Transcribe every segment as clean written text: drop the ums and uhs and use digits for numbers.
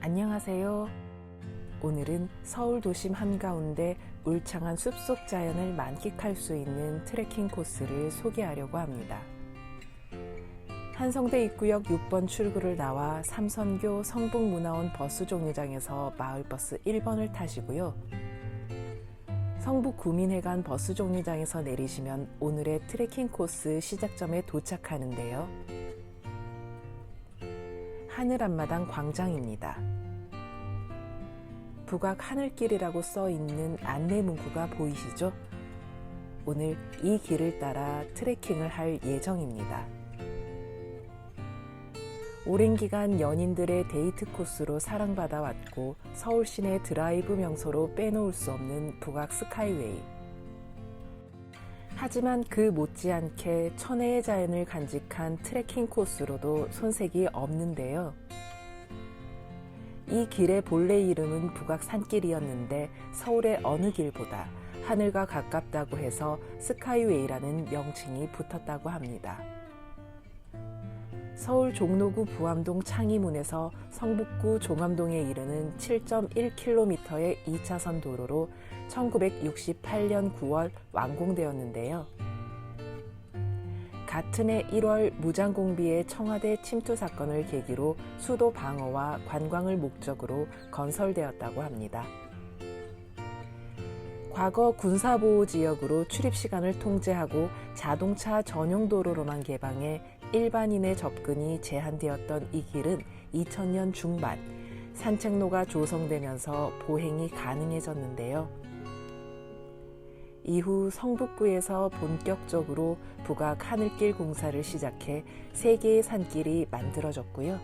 안녕하세요. 오늘은 서울 도심 한가운데 울창한 숲속 자연을 만끽할 수 있는 트레킹 코스를 소개하려고 합니다. 한성대 입구역 6번 출구를 나와 삼선교 성북문화원 버스 종류장에서 마을버스 1번을 타시고요. 성북 구민회관 버스 종류장에서 내리시면 오늘의 트레킹 코스 시작점에 도착하는데요. 하늘 앞마당 광장입니다. 북악 하늘길이라고 써 있는 안내 문구가 보이시죠? 오늘 이 길을 따라 트레킹을 할 예정입니다. 오랜 기간 연인들의 데이트 코스로 사랑받아 왔고 서울 시내 드라이브 명소로 빼놓을 수 없는 북악 스카이웨이. 하지만 그 못지않게 천혜의 자연을 간직한 트레킹 코스로도 손색이 없는데요. 이 길의 본래 이름은 북악 산길이었는데 서울의 어느 길보다 하늘과 가깝다고 해서 스카이웨이라는 명칭이 붙었다고 합니다. 서울 종로구 부암동 창의문에서 성북구 종암동에 이르는 7.1km의 2차선 도로로 1968년 9월 완공되었는데요. 같은 해 1월 무장공비의 청와대 침투 사건을 계기로 수도 방어와 관광을 목적으로 건설되었다고 합니다. 과거 군사보호지역으로 출입시간을 통제하고 자동차 전용 도로로만 개방해 일반인의 접근이 제한되었던 이 길은 2000년 중반 산책로가 조성되면서 보행이 가능해졌는데요. 이후 성북구에서 본격적으로 북악 하늘길 공사를 시작해 3개의 산길이 만들어졌고요.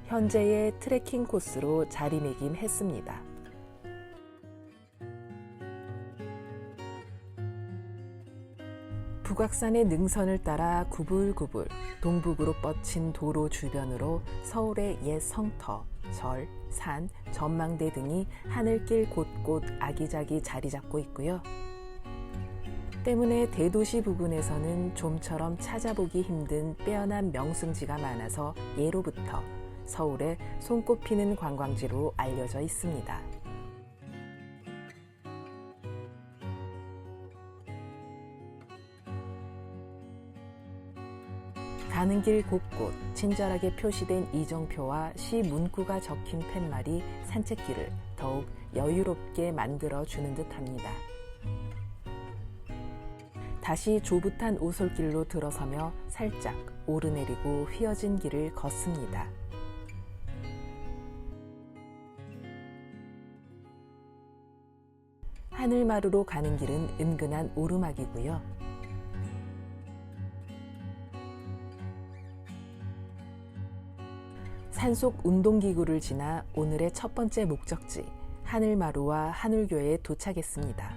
현재의 트레킹 코스로 자리매김했습니다. 북악산의 능선을 따라 구불구불 동북으로 뻗친 도로 주변으로 서울의 옛 성터, 절, 산, 전망대 등이 하늘길 곳곳 아기자기 자리 잡고 있고요. 때문에 대도시 부근에서는 좀처럼 찾아보기 힘든 빼어난 명승지가 많아서 예로부터 서울의 손꼽히는 관광지로 알려져 있습니다. 가는 길 곳곳 친절하게 표시된 이정표와 시 문구가 적힌 팻말이 산책길을 더욱 여유롭게 만들어주는 듯합니다. 다시 조붓한 오솔길로 들어서며 살짝 오르내리고 휘어진 길을 걷습니다. 하늘마루로 가는 길은 은근한 오르막이고요. 산속 운동기구를 지나 오늘의 첫 번째 목적지 하늘마루와 하늘교에 도착했습니다.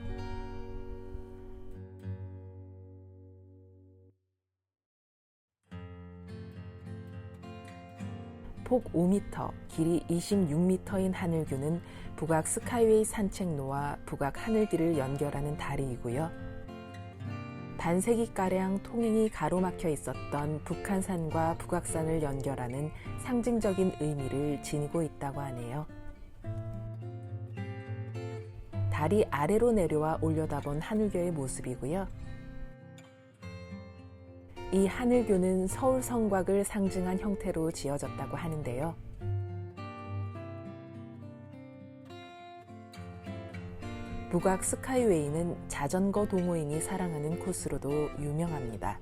폭 5m, 길이 26m인 하늘교는 북악 스카이웨이 산책로와 북악 하늘길을 연결하는 다리이고요. 반세기가량 통행이 가로막혀 있었던 북한산과 북악산을 연결하는 상징적인 의미를 지니고 있다고 하네요. 다리 아래로 내려와 올려다본 하늘교의 모습이고요. 이 하늘교는 서울 성곽을 상징한 형태로 지어졌다고 하는데요. 북악 스카이웨이는 자전거 동호인이 사랑하는 코스로도 유명합니다.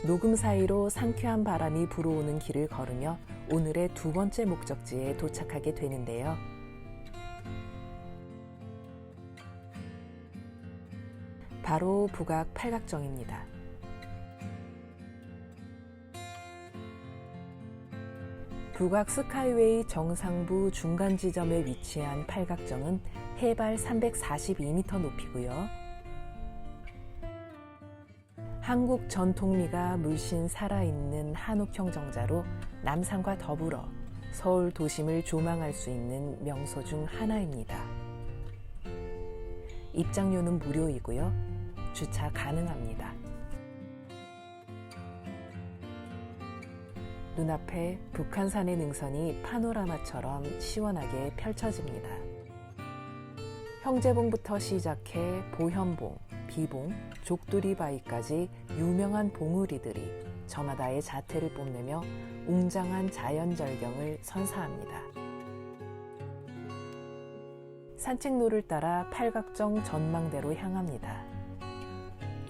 녹음 사이로 상쾌한 바람이 불어오는 길을 걸으며 오늘의 두 번째 목적지에 도착하게 되는데요. 바로 북악 팔각정입니다. 북악 스카이웨이 정상부 중간 지점에 위치한 팔각정은 해발 342m 높이고요. 한국 전통미가 물씬 살아있는 한옥형 정자로 남산과 더불어 서울 도심을 조망할 수 있는 명소 중 하나입니다. 입장료는 무료이고요. 주차 가능합니다. 눈앞에 북한산의 능선이 파노라마처럼 시원하게 펼쳐집니다. 형제봉부터 시작해 보현봉, 비봉, 족두리바위까지 유명한 봉우리들이 저마다의 자태를 뽐내며 웅장한 자연절경을 선사합니다. 산책로를 따라 팔각정 전망대로 향합니다.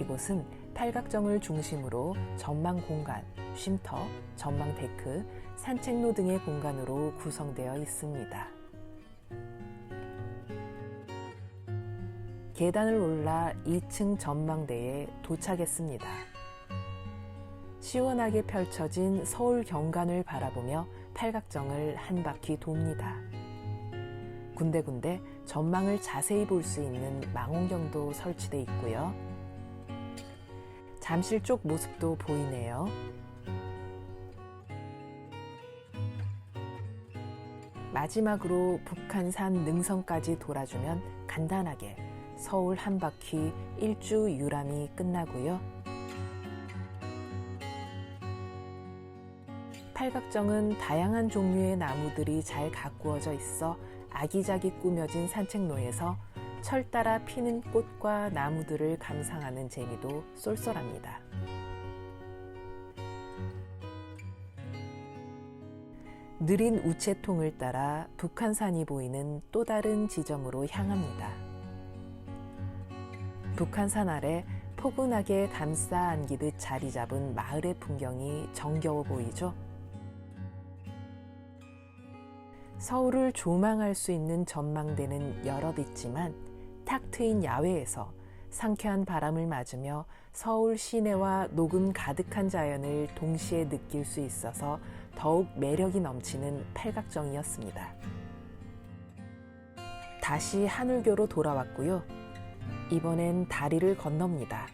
이곳은 팔각정을 중심으로 전망 공간, 쉼터, 전망 데크, 산책로 등의 공간으로 구성되어 있습니다. 계단을 올라 2층 전망대에 도착했습니다. 시원하게 펼쳐진 서울 경관을 바라보며 팔각정을 한 바퀴 돕니다. 군데군데 전망을 자세히 볼 수 있는 망원경도 설치되어 있고요. 잠실 쪽 모습도 보이네요. 마지막으로 북한산 능선까지 돌아주면 간단하게 서울 한 바퀴 일주 유람이 끝나고요. 팔각정은 다양한 종류의 나무들이 잘 가꾸어져 있어 아기자기 꾸며진 산책로에서 철 따라 피는 꽃과 나무들을 감상하는 재미도 쏠쏠합니다. 느린 우체통을 따라 북한산이 보이는 또 다른 지점으로 향합니다. 북한산 아래 포근하게 감싸 안기듯 자리 잡은 마을의 풍경이 정겨워 보이죠? 서울을 조망할 수 있는 전망대는 여럿 있지만 탁 트인 야외에서 상쾌한 바람을 맞으며 서울 시내와 녹음 가득한 자연을 동시에 느낄 수 있어서 더욱 매력이 넘치는 팔각정이었습니다. 다시 한울교로 돌아왔고요. 이번엔 다리를 건넙니다.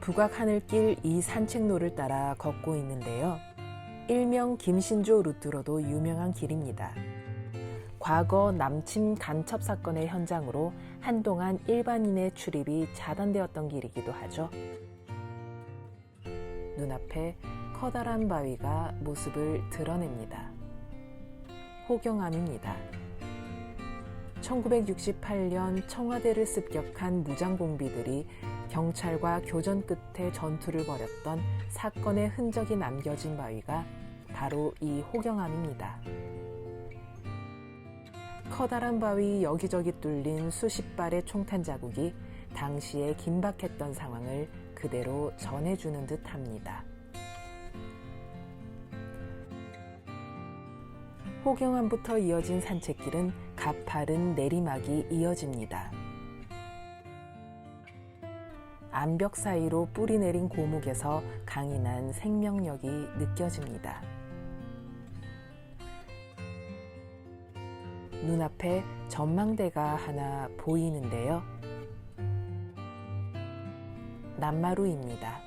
북악하늘길 이 산책로를 따라 걷고 있는데요. 일명 김신조 루트로도 유명한 길입니다. 과거 남침 간첩 사건의 현장으로 한동안 일반인의 출입이 차단되었던 길이기도 하죠. 눈앞에 커다란 바위가 모습을 드러냅니다. 호경암입니다. 1968년 청와대를 습격한 무장공비들이 경찰과 교전 끝에 전투를 벌였던 사건의 흔적이 남겨진 바위가 바로 이 호경암입니다. 커다란 바위 여기저기 뚫린 수십 발의 총탄 자국이 당시에 긴박했던 상황을 그대로 전해주는 듯합니다. 호경암부터 이어진 산책길은 가파른 내리막이 이어집니다. 암벽 사이로 뿌리 내린 고목에서 강인한 생명력이 느껴집니다. 눈앞에 전망대가 하나 보이는데요. 남마루입니다.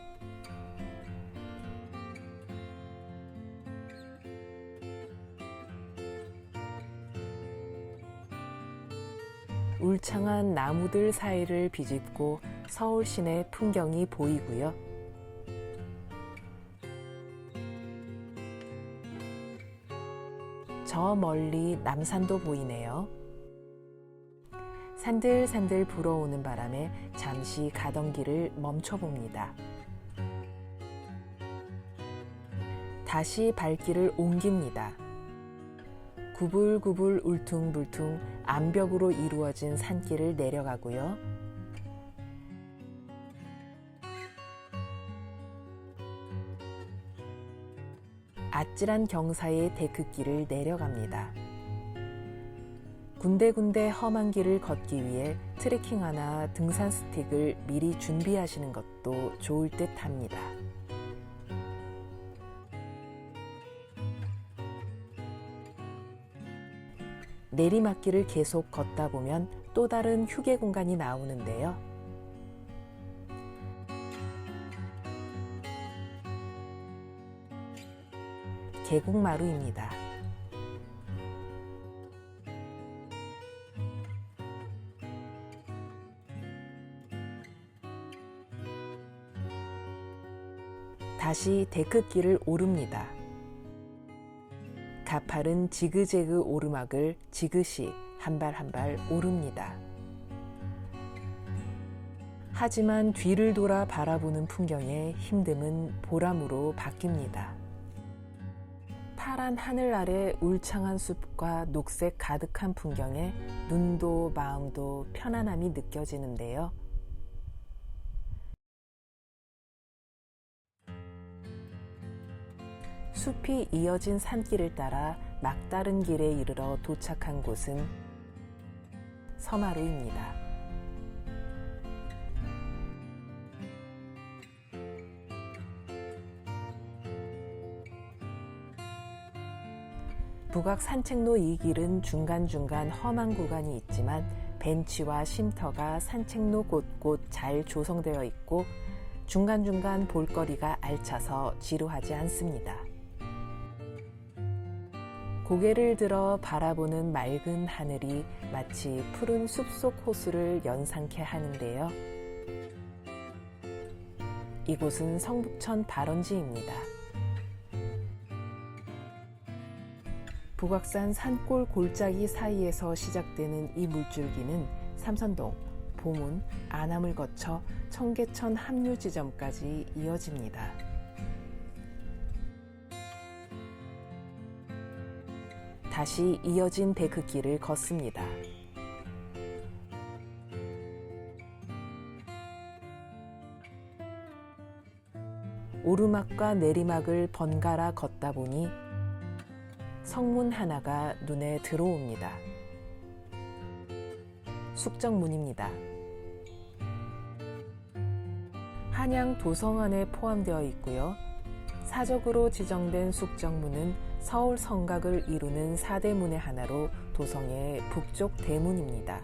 울창한 나무들 사이를 비집고 서울 시내 풍경이 보이고요. 저 멀리 남산도 보이네요. 산들산들 불어오는 바람에 잠시 가던 길을 멈춰봅니다. 다시 발길을 옮깁니다. 구불구불 울퉁불퉁 암벽으로 이루어진 산길을 내려가고요. 아찔한 경사의 데크길을 내려갑니다. 군데군데 험한 길을 걷기 위해 트레킹화나 등산 스틱을 미리 준비하시는 것도 좋을 듯 합니다. 내리막길을 계속 걷다 보면 또 다른 휴게 공간이 나오는데요. 계곡마루입니다. 다시 데크길을 오릅니다. 가파른 지그재그 오르막을 지그시 한 발 한 발 오릅니다. 하지만 뒤를 돌아 바라보는 풍경에 힘듦은 보람으로 바뀝니다. 파란 하늘 아래 울창한 숲과 녹색 가득한 풍경에 눈도 마음도 편안함이 느껴지는데요. 숲이 이어진 산길을 따라 막다른 길에 이르러 도착한 곳은 서마루입니다. 북악 산책로 이 길은 중간중간 험한 구간이 있지만 벤치와 쉼터가 산책로 곳곳 잘 조성되어 있고 중간중간 볼거리가 알차서 지루하지 않습니다. 고개를 들어 바라보는 맑은 하늘이 마치 푸른 숲속 호수를 연상케 하는데요. 이곳은 성북천 발원지입니다. 북악산 산골 골짜기 사이에서 시작되는 이 물줄기는 삼선동, 보문, 안암을 거쳐 청계천 합류 지점까지 이어집니다. 다시 이어진 데크길을 걷습니다. 오르막과 내리막을 번갈아 걷다 보니 성문 하나가 눈에 들어옵니다. 숙정문입니다. 한양 도성안에 포함되어 있고요. 사적으로 지정된 숙정문은 서울 성곽을 이루는 4대문의 하나로 도성의 북쪽 대문입니다.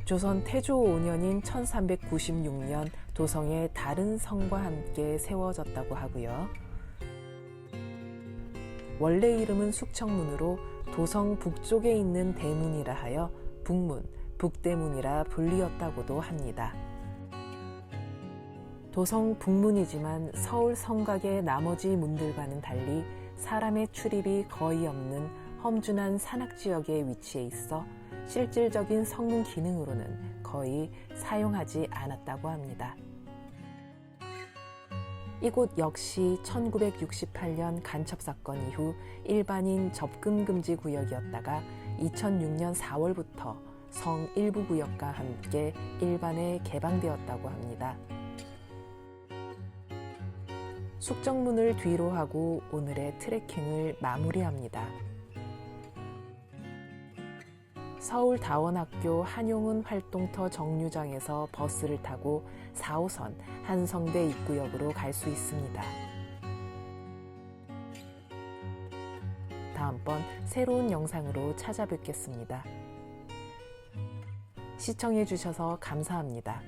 조선 태조 5년인 1396년 도성의 다른 성과 함께 세워졌다고 하고요. 원래 이름은 숙청문으로 도성 북쪽에 있는 대문이라 하여 북문, 북대문이라 불리었다고도 합니다. 도성 북문이지만 서울 성곽의 나머지 문들과는 달리 사람의 출입이 거의 없는 험준한 산악지역에 위치해 있어 실질적인 성문 기능으로는 거의 사용하지 않았다고 합니다. 이곳 역시 1968년 간첩사건 이후 일반인 접근 금지 구역이었다가 2006년 4월부터 성 일부 구역과 함께 일반에 개방되었다고 합니다. 숙정문을 뒤로 하고 오늘의 트레킹을 마무리합니다. 서울다원학교 한용운 활동터 정류장에서 버스를 타고 4호선 한성대 입구역으로 갈 수 있습니다. 다음번 새로운 영상으로 찾아뵙겠습니다. 시청해 주셔서 감사합니다.